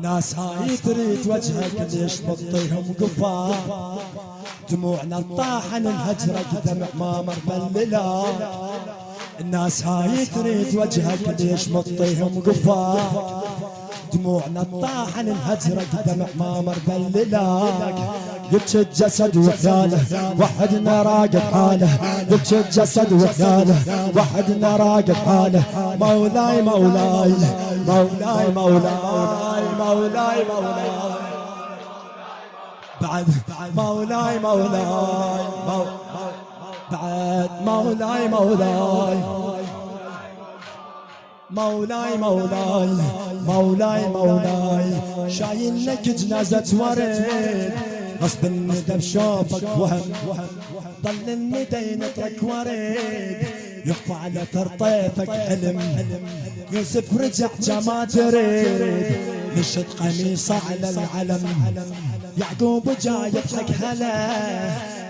ناس هاي تريد وجهك ليش بطيهم قفا دموعنا الطاحن الهجرك دمع ما مر بللا. الناس هاي تريد وجهك ليش بطيهم قفا دموعنا الطاحن الهجرك دمع ما مر بللاك. يبكي الجسد وخياله وحدنا راقد حاله، يبكي الجسد وخياله وحدنا راقد حاله. مولاي مولاي مولاي مولاي مولاي مولاي بعد مولاي مولاي بعد مولاي مولاي مولاي مولاي مولاي مولاي. شايل لك جنازة ورد غصب الندى بشوفك وهم، ضل الندى ينطرك ورد يخفى على ثرطيفك حلم. يوسف رجع جما تريد نشد قميصه على العلم. يعقوب جاي يضحك هلا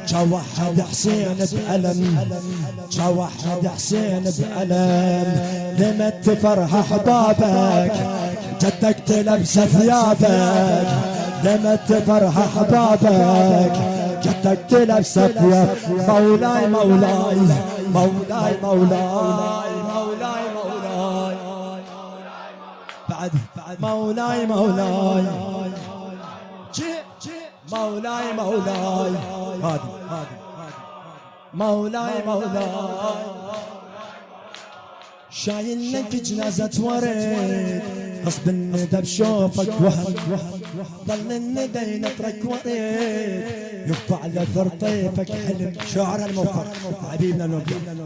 جوحد حسين بألم، جوحد حسين بألم. لمت فرح احبابك جدك تلبس ثيابك، لمت فرح احبابك جدك تلبس ثيابك. مولاي مولاي مولاي مولاي مولاي مولاي بعد مولاي مولاي مولاي مولاي مولاي مولاي. شايل لك جنازة ورد غصب الندى بشوفك وهم، ضل الندى ينطرك ورد يخفى على ثرطيفك حلم. شعر الموفر حبيبنا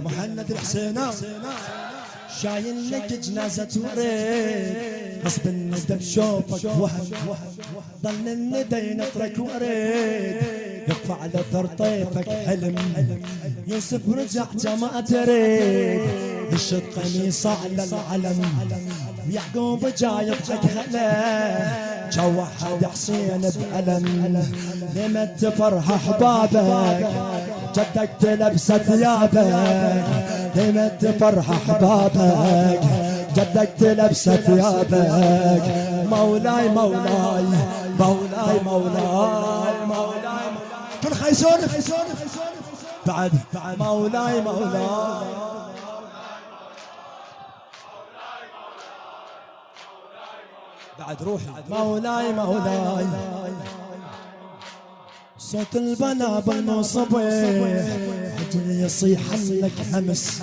مهند الحسيناوي. شايل لك جنازة ورد غصب الندى بشوفك وهم، ضل الندى ينطرك ورد يخفى على ثرطيفك حلم. يوسف رجع جما تريد يشد قميصه على العلم. يعقوب جاي يضحك هلا جوحد حسين بألم. لمت فرح احبابك جدك تلبس ثيابك، لمت فرح احبابك جدك تلبس ثيابك. مولاي مولاي مولاي مولاي مولاي كل خيسون بعد مولاي مولاي بعد روحي مولاي مولاي. صوت البلا بالمصبيح عجل يصيح لك همس،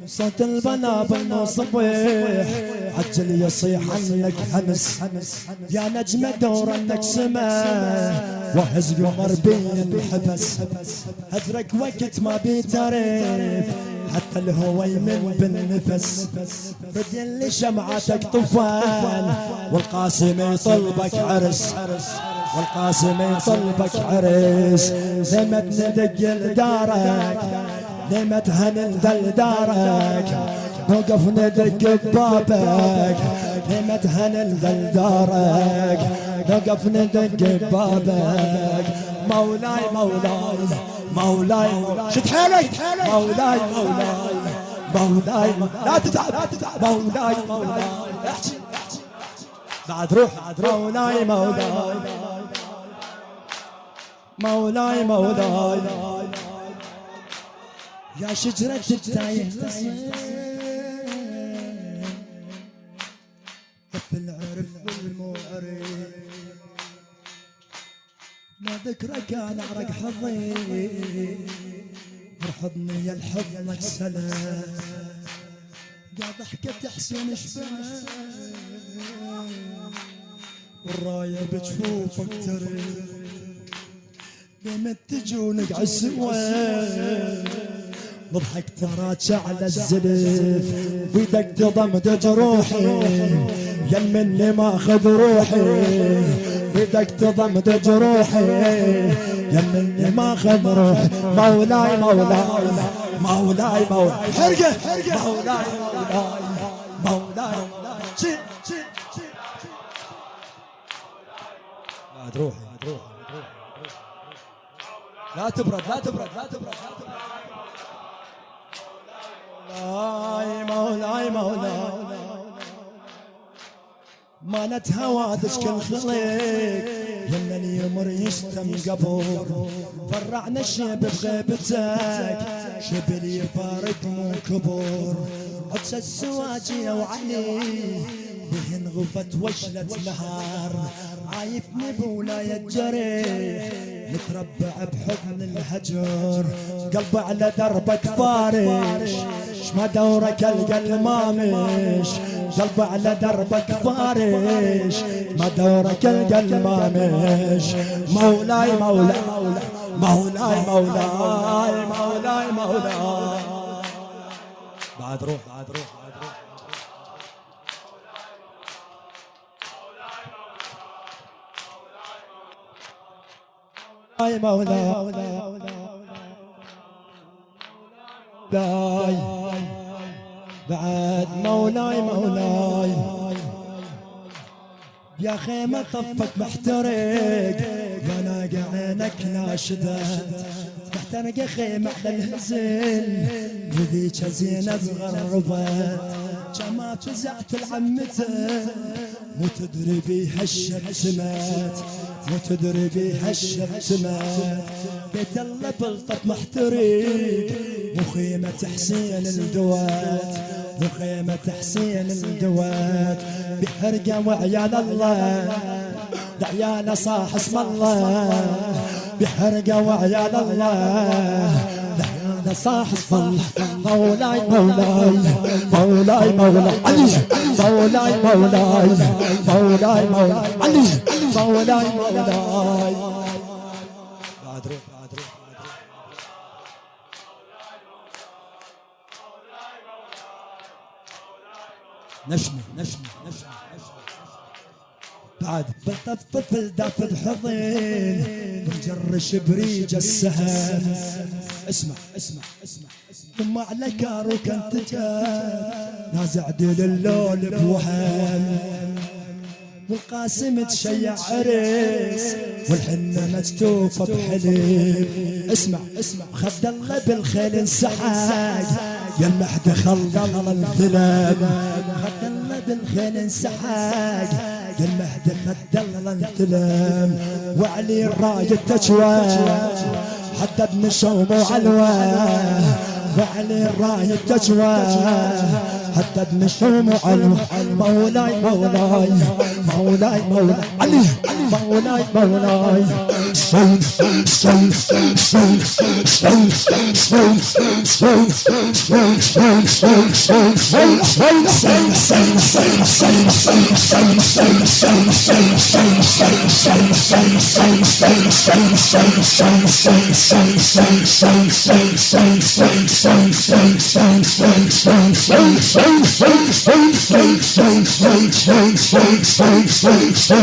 صوت البلا بالمصبيح عجل يصيح لك همس. يا نجمة دور انك سما وهز قمر بين الحبس. هدرك وقت ما بيتعرف حتى الهوى يمن بالنفس. بدي اللي شمعتك طفال والقاسم يطلبك عرس، والقاسم يطلبك عرس. لمت ندق لدارك لمت هننزل دارك نوقف ندق ببابك. لمت هننزل دارك نوقف ندق ببابك. مولاي مولاي مولاي شد حيلك مولاي مولاي مولاي لا تتعب مولاي مولاي احكي بعد روح مولاي مولاي مولاي مولاي. يا شجرة التايه في العرف والمعرف ما ذكرك انا عرق حظي ارحضني يا الحضنك سلام. يا ضحكة حسين شباب والراية بجفوفك تريد. لما تجونك عالسواد نضحك تراك على الزلف بيدك تضمد جروحي يا مني ماخذ روحي. بيدك تضمد جروحي يا مني ماخذ روحي. مولاي مولاي مولاي مولاي حرقه مولاي مولاي مولاي بعد روحي لا تبرد لا تبرد لا تبرد مولاي مولاي مولاي مالت هوادج كل خليق يمن يمر يشتم قبور فرعنا الشيب بغيبتك شبل يفارق مو كبور عطش السواجي وعلي بهن غفت وشلت نهار عايفني بولاية جريح متربع بحضن الهجر قلبي على دربك فارش ما دورك القلب ما مش قلبي على دربك فارش ما دورك القلب ما مش مولاي مولاي مولاي مولاي مولاي مولاي بعد روح بعد روح بعد روح مولاي مولاي بعد مولاي مولاي يا خيمة طفك محترق قناق عينك ناشدة محترق خيمة على الهزل وذيك زينة غربت كما فزعت العمته مو تدري بيها الشمس مات مو تدري بيها الشمس مات بيت الله بلطف محترق وخيمة حسين الدوات وخيمة حسين الدوات بحرقة وعيال الله عيال صاح اسم الله بحرقة وعيال الله عيال صاح اسم الله مولاي مولاي مولاي مولاي علي مولاي مولاي مولاي مولاي علي مولاي مولاي بعد روح بعد روح نشمي نشمي نشمي بعد بطفط الدف بحضين بجرش بريج السهم اسمع اسمع اسمع ثم على كارو كنت نازع ديل اللول بوهم والقاسم تشيع عريس والحنة مجتوفة بحليب اسمع اسمع خد الله بالخيل انسحاق يا المحد خلل الثلاب خد الله بالخيل انسحاق يا المهد خدل انتلم وعلي الراية تجوى حدد نشوم وعلوى وعلي الراية تجوى حدد نشوم وعلوى مولاي مولاي مولاي مولاي علي مولاي مولاي سون سون سون سون سون سون سون سون سون سون سون سون سون سون